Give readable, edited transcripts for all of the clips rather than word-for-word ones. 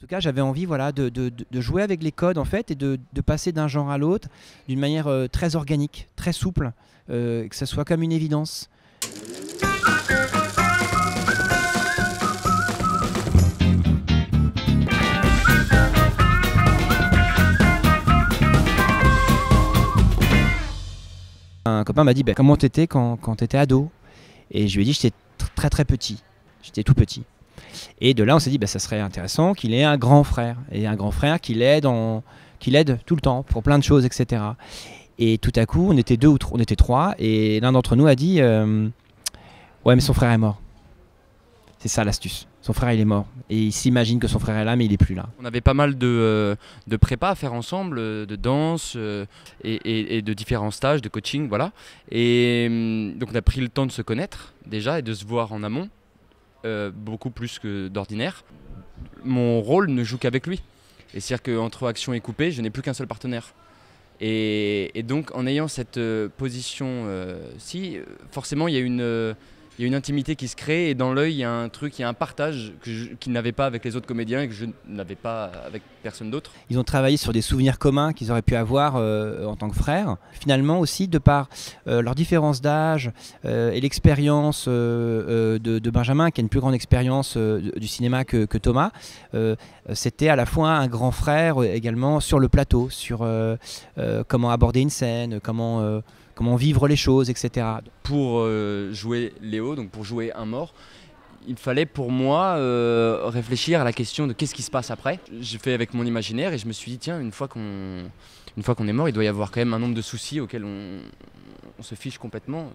En tout cas, j'avais envie voilà, de jouer avec les codes en fait, et de passer d'un genre à l'autre d'une manière très organique, très souple, que ça soit comme une évidence. Un copain m'a dit bah, comment t'étais quand t'étais ado, et je lui ai dit j'étais très très petit, j'étais tout petit. Et de là on s'est dit bah, ça serait intéressant qu'il ait un grand frère, et un grand frère qui l'aide tout le temps pour plein de choses, etc. Et tout à coup on était deux ou on était trois, et l'un d'entre nous a dit ouais mais son frère est mort. C'est ça l'astuce. Son frère il est mort, et il s'imagine que son frère est là mais il est plus là. On avait pas mal de prépa à faire ensemble, de danse et de différents stages, de coaching, voilà. Et donc on a pris le temps de se connaître déjà et de se voir en amont, beaucoup plus que d'ordinaire. Mon rôle ne joue qu'avec lui. Et c'est-à-dire qu'entre action et coupé, je n'ai plus qu'un seul partenaire. Et donc en ayant cette position, forcément il y a une intimité qui se crée, et dans l'œil il y a un truc, il y a un partage qu'il n'avait pas avec les autres comédiens et que je n'avais pas avec personne d'autre. Ils ont travaillé sur des souvenirs communs qu'ils auraient pu avoir en tant que frères. Finalement aussi, de par leur différence d'âge et l'expérience de Benjamin, qui a une plus grande expérience du cinéma que Thomas, c'était à la fois un grand frère également sur le plateau, sur comment aborder une scène, comment vivre les choses, etc. Pour jouer Léo, donc pour jouer un mort, il fallait pour moi réfléchir à la question de qu'est-ce qui se passe après. J'ai fait avec mon imaginaire et je me suis dit tiens, une fois qu'on est mort, il doit y avoir quand même un nombre de soucis auxquels on se fiche complètement.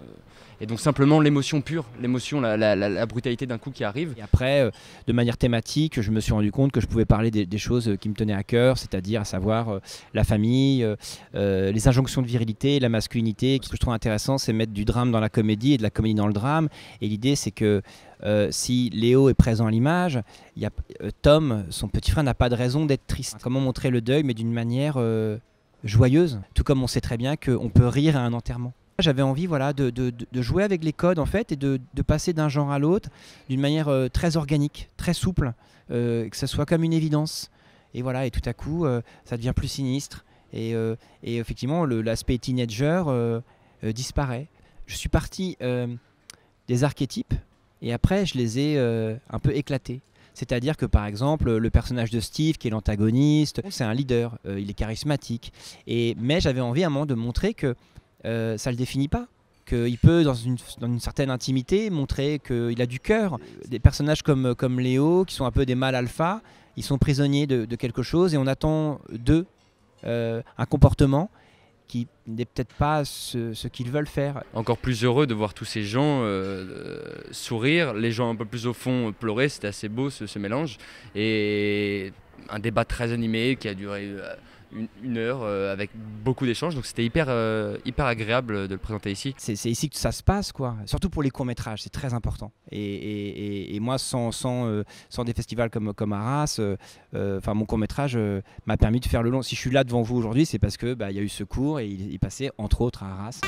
Et donc simplement l'émotion pure, l'émotion, la brutalité d'un coup qui arrive. Et après, de manière thématique, je me suis rendu compte que je pouvais parler des choses qui me tenaient à cœur, c'est-à-dire à savoir la famille, les injonctions de virilité, la masculinité. Ce que je trouve intéressant, c'est mettre du drame dans la comédie et de la comédie dans le drame. Et l'idée, c'est que si Léo est présent à l'image, Tom, son petit frère, n'a pas de raison d'être triste. Comment montrer le deuil, mais d'une manière joyeuse, tout comme on sait très bien qu'on peut rire à un enterrement. J'avais envie voilà, de jouer avec les codes en fait, et de passer d'un genre à l'autre d'une manière très organique, très souple, que ça soit comme une évidence. Et voilà, et tout à coup, ça devient plus sinistre. Et effectivement, l'aspect teenager disparaît. Je suis parti des archétypes, et après, je les ai un peu éclatés. C'est-à-dire que par exemple, le personnage de Steve, qui est l'antagoniste, c'est un leader, il est charismatique. Mais j'avais envie à un moment de montrer que ça ne le définit pas, qu'il peut dans une certaine intimité montrer qu'il a du cœur. Des personnages comme Léo, qui sont un peu des mâles alpha, ils sont prisonniers de quelque chose, et on attend d'eux un comportement qui n'est peut-être pas ce qu'ils veulent faire. Encore plus heureux de voir tous ces gens sourire, les gens un peu plus au fond pleurer, c'était assez beau ce mélange. Et un débat très animé qui a duré une heure avec beaucoup d'échanges, donc c'était hyper agréable de le présenter ici. C'est ici que ça se passe, quoi. Surtout pour les courts-métrages, c'est très important. Et moi, sans des festivals comme Arras, mon court-métrage m'a permis de faire le long. Si je suis là devant vous aujourd'hui, c'est parce que y a eu ce cours, et il est passé entre autres à Arras.